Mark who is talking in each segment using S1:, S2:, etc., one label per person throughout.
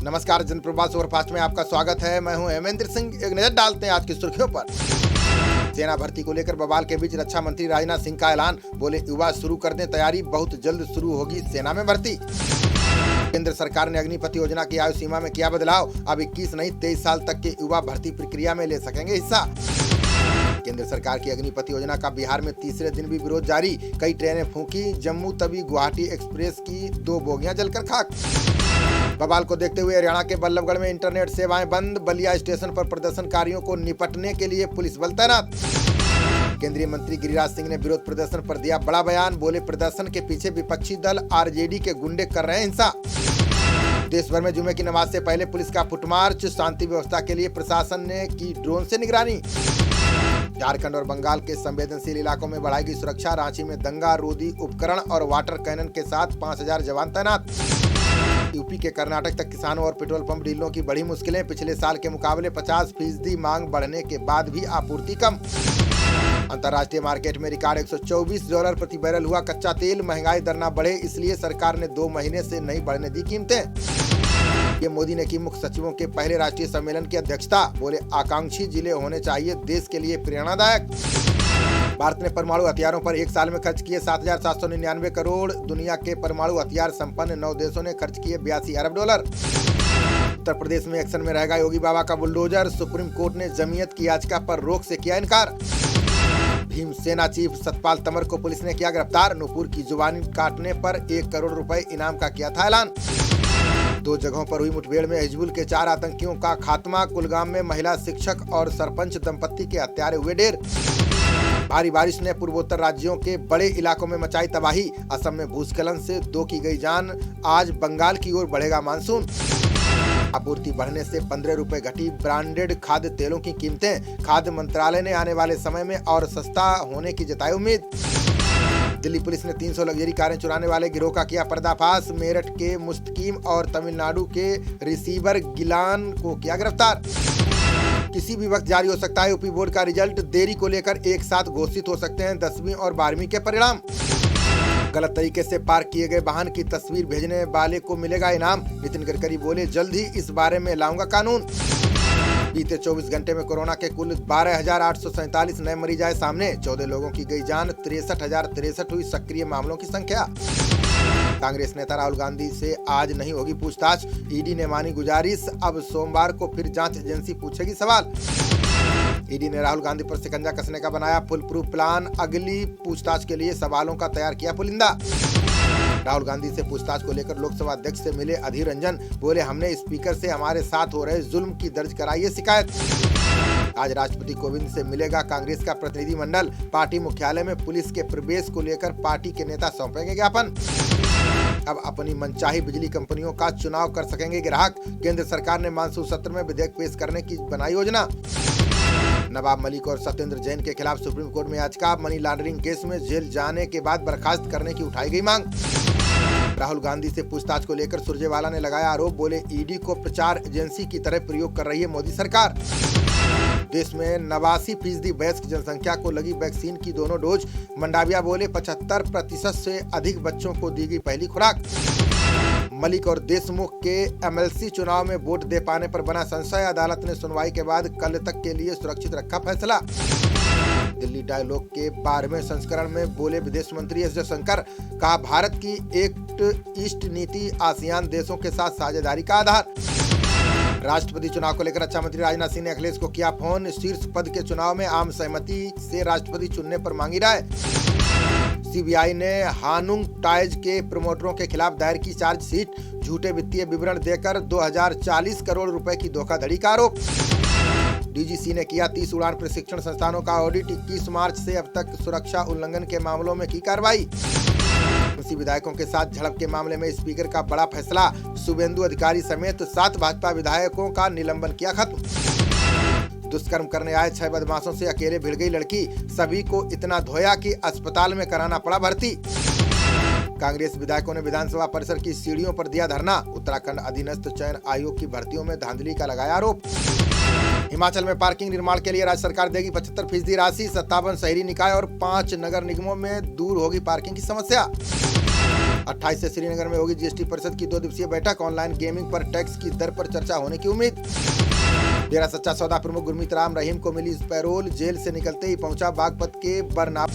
S1: नमस्कार, जनप्रवास सुपरफास्ट में आपका स्वागत है। मैं हूं हेमेंद्र सिंह। एक नजर डालते हैं आज की सुर्खियों पर। सेना भर्ती को लेकर बवाल के बीच रक्षा मंत्री राजनाथ सिंह का ऐलान, बोले युवा शुरू कर दें तैयारी, बहुत जल्द शुरू होगी सेना में भर्ती। केंद्र सरकार ने अग्निपथ योजना की आयु सीमा में किया बदलाव, अब 21 नहीं 23 साल तक के युवा भर्ती प्रक्रिया में ले सकेंगे हिस्सा। केंद्र सरकार की अग्निपथ योजना का बिहार में तीसरे दिन भी विरोध जारी, कई ट्रेनें फूंकी, जम्मू तवी गुवाहाटी एक्सप्रेस की 2 बोगियां जलकर खाक। बवाल को देखते हुए हरियाणा के बल्लभगढ़ में इंटरनेट सेवाएं बंद, बलिया स्टेशन पर प्रदर्शनकारियों को निपटने के लिए पुलिस बल तैनात। केंद्रीय मंत्री गिरिराज सिंह ने विरोध प्रदर्शन पर दिया बड़ा बयान, बोले प्रदर्शन के पीछे विपक्षी दल आरजेडी के गुंडे कर रहे हैं हिंसा। देश भर में जुमे की नमाज से पहले पुलिस का फुटमार्च, शांति व्यवस्था के लिए प्रशासन ने की ड्रोन से निगरानी। झारखंड और बंगाल के संवेदनशील इलाकों में बढ़ाएगी सुरक्षा, रांची में दंगा रोधी उपकरण और वाटर कैनन के साथ 5000 जवान तैनात। यूपी के कर्नाटक तक किसानों और पेट्रोल पंप डीलरों की बड़ी मुश्किलें, पिछले साल के मुकाबले 50% मांग बढ़ने के बाद भी आपूर्ति कम। अंतर्राष्ट्रीय मार्केट में रिकॉर्ड $124 प्रति बैरल हुआ कच्चा तेल, महंगाई दर न बढ़े इसलिए सरकार ने 2 महीने से नहीं बढ़ने दी कीमतें। ये मोदी ने की मुख्य सचिवों के पहले राष्ट्रीय सम्मेलन की अध्यक्षता, बोले आकांक्षी जिले होने चाहिए देश के लिए प्रेरणादायक। भारत ने परमाणु हथियारों पर 1 साल में खर्च किए 7,799 करोड़, दुनिया के परमाणु हथियार संपन्न 9 देशों ने खर्च किए $82 अरब। उत्तर प्रदेश में एक्शन में रहेगा योगी बाबा का बुलडोजर, सुप्रीम कोर्ट ने जमीयत की याचिका पर रोक से किया इनकार। भीमसेना चीफ सतपाल तंवर को पुलिस ने किया गिरफ्तार, नूपुर की जुबान काटने पर 1 करोड़ रुपए इनाम का किया था ऐलान। 2 जगहों पर हुई मुठभेड़ में हिजबुल के 4 आतंकियों का खात्मा, कुलगाम में महिला शिक्षक और सरपंच दंपत्ति के हत्यारे हुए ढेर। भारी बारिश ने पूर्वोत्तर राज्यों के बड़े इलाकों में मचाई तबाही, असम में भूस्खलन से 2 की गई जान, आज बंगाल की ओर बढ़ेगा मानसून। आपूर्ति बढ़ने से 15 रुपए घटी ब्रांडेड खाद्य तेलों की कीमतें, खाद्य मंत्रालय ने आने वाले समय में और सस्ता होने की जताई उम्मीद। दिल्ली पुलिस ने 300 लग्जरी कारें चुराने वाले गिरोह का किया पर्दाफाश, मेरठ के मुस्तकीम और तमिलनाडु के रिसीवर गिलान को किया गिरफ्तार। किसी भी वक्त जारी हो सकता है यूपी बोर्ड का रिजल्ट, देरी को लेकर एक साथ घोषित हो सकते हैं 10वीं और 12वीं के परिणाम। गलत तरीके से पार्क किए गए वाहन की तस्वीर भेजने वाले को मिलेगा इनाम, नितिन गडकरी बोले जल्द ही इस बारे में लाऊंगा कानून। बीते 24 घंटे में कोरोना के कुल 12,847 नए मरीज आए सामने, 14 लोगों की गई जान, 63,063 हुई सक्रिय मामलों की संख्या। कांग्रेस नेता राहुल गांधी से आज नहीं होगी पूछताछ, ईडी ने मानी गुजारिश, अब सोमवार को फिर जांच एजेंसी पूछेगी सवाल। ईडी ने राहुल गांधी पर शिकंजा कसने का बनाया फुल प्रूफ प्लान, अगली पूछताछ के लिए सवालों का तैयार किया पुलिंदा। राहुल गांधी से पूछताछ को लेकर लोकसभा अध्यक्ष से मिले अधीर रंजन, बोले हमने स्पीकर से हमारे साथ हो रहे जुल्म की दर्ज कराई है शिकायत। आज राष्ट्रपति कोविंद से मिलेगा कांग्रेस का प्रतिनिधिमंडल, पार्टी मुख्यालय में पुलिस के प्रवेश को लेकर पार्टी के नेता सौंपेंगे ज्ञापन। अब अपनी मनचाही बिजली कंपनियों का चुनाव कर सकेंगे ग्राहक, केंद्र सरकार ने मानसून सत्र में विधेयक पेश करने की बनाई योजना। नवाब मलिक और सत्येंद्र जैन के खिलाफ सुप्रीम कोर्ट में याचिका, मनी लॉन्ड्रिंग केस में जेल जाने के बाद बर्खास्त करने की उठाई गई मांग। राहुल गांधी से पूछताछ को लेकर सुरजेवाला ने लगाया आरोप, बोले ईडी को प्रचार एजेंसी की तरह प्रयोग कर रही है मोदी सरकार। देश में 89% वयस्क जनसंख्या को लगी वैक्सीन की दोनों डोज, मंडाविया बोले 75% से अधिक बच्चों को दी गई पहली खुराक। मलिक और देशमुख के एमएलसी चुनाव में वोट दे पाने पर बना संशय, अदालत ने सुनवाई के बाद कल तक के लिए सुरक्षित रखा फैसला। दिल्ली डायलॉग के 12वें संस्करण में बोले विदेश मंत्री एस जयशंकर, कहा भारत की एक्ट ईस्ट नीति आसियान देशों के साथ साझेदारी का आधार। राष्ट्रपति चुनाव को लेकर रक्षा मंत्री राजनाथ सिंह ने अखिलेश को किया फोन, शीर्ष पद के चुनाव में आम सहमति से राष्ट्रपति चुनने पर मांगी राय। सीबीआई ने हानुंग टाइज के प्रमोटरों के खिलाफ दायर की चार्जशीट, झूठे वित्तीय विवरण देकर 2040 करोड़ रुपए की धोखाधड़ी का आरोप। डीजीसी ने किया 30 उड़ान प्रशिक्षण संस्थानों का ऑडिट, 21 मार्च से अब तक सुरक्षा उल्लंघन के मामलों में की कार्रवाई। उसी विधायकों के साथ झड़प के मामले में स्पीकर का बड़ा फैसला, शुभेंदु अधिकारी समेत 7 भाजपा विधायकों का निलंबन किया खत्म। दुष्कर्म करने आए 6 बदमाशों से अकेले भिड़ गई लड़की, सभी को इतना धोया कि अस्पताल में कराना पड़ा भर्ती। कांग्रेस विधायकों ने विधानसभा परिसर की सीढ़ियों पर दिया धरना, उत्तराखंड अधीनस्थ चयन आयोग की भर्तियों में धांधली का लगाया आरोप। हिमाचल में पार्किंग निर्माण के लिए राज्य सरकार देगी 75% राशि, 57 शहरी निकाय और 5 नगर निगमों में दूर होगी पार्किंग की समस्या। 28 से श्रीनगर में होगी जीएसटी परिषद की 2 दिवसीय बैठक। ऑनलाइन गेमिंग पर टैक्स की दर पर चर्चा होने की उम्मीद। डेरा सच्चा सौदा प्रमुख गुरमीत राम रहीम को मिली पैरोल। जेल से निकलते ही पहुंचा बागपत के बरनाप।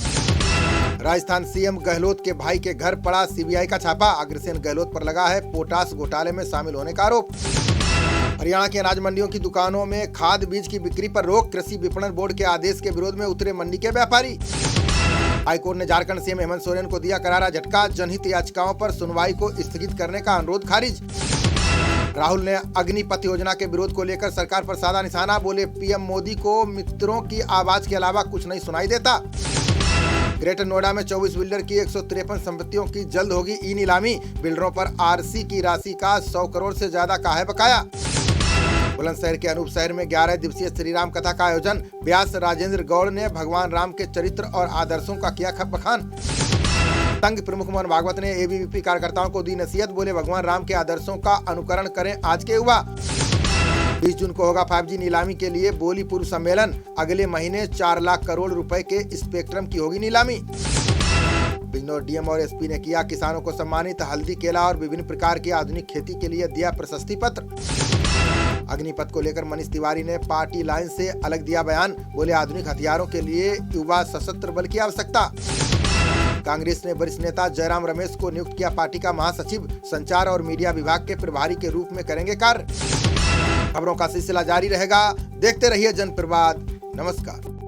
S1: राजस्थान सीएम गहलोत के भाई के घर पड़ा सीबीआई का छापा। अग्रसेन गहलोत पर लगा है पोटास घोटाले में शामिल होने का आरोप। हरियाणा की अनाज मंडियों की दुकानों में खाद बीज की बिक्री पर रोक। कृषि विपणन बोर्ड के आदेश के विरोध में उतरे मंडी के व्यापारी। हाईकोर्ट ने झारखंड सीएम हेमंत सोरेन को दिया करारा झटका। जनहित याचिकाओं पर सुनवाई को स्थगित करने का अनुरोध खारिज। राहुल ने अग्निपथ योजना के विरोध को लेकर सरकार पर साधा निशाना। बोले पीएम मोदी को मित्रों की आवाज के अलावा कुछ नहीं सुनाई देता। ग्रेटर नोएडा में 24 बिल्डर की 153 संपत्तियों की जल्द होगी ई नीलामी। बिल्डरों पर आरसी की राशि का 100 करोड़ से ज्यादा का है बकाया। बुलंदशहर के अनूप शहर में 11 दिवसीय श्री राम कथा का आयोजन। व्यास राजेंद्र गौड़ ने भगवान राम के चरित्र और आदर्शों का किया बखान। संघ प्रमुख मोहन भागवत ने एबीवीपी कार्यकर्ताओं को दी नसीहत। बोले भगवान राम के आदर्शों का अनुकरण करें आज के युवा। 20 जून को होगा 5G नीलामी के लिए बोली पूर्व सम्मेलन। अगले महीने 4 लाख करोड़ रुपए के स्पेक्ट्रम की होगी नीलामी। बिजनौर डीएम और एसपी ने किया किसानों को सम्मानित। हल्दी केला और विभिन्न प्रकार की आधुनिक खेती के लिए दिया प्रशस्ति पत्र। अग्निपथ को लेकर मनीष तिवारी ने पार्टी लाइन से अलग दिया बयान। बोले आधुनिक हथियारों के लिए युवा सशस्त्र बल की आवश्यकता। कांग्रेस ने वरिष्ठ नेता जयराम रमेश को नियुक्त किया पार्टी का महासचिव। संचार और मीडिया विभाग के प्रभारी के रूप में करेंगे कार्य। खबरों का सिलसिला जारी रहेगा। देखते रहिए जनप्रवाद। नमस्कार।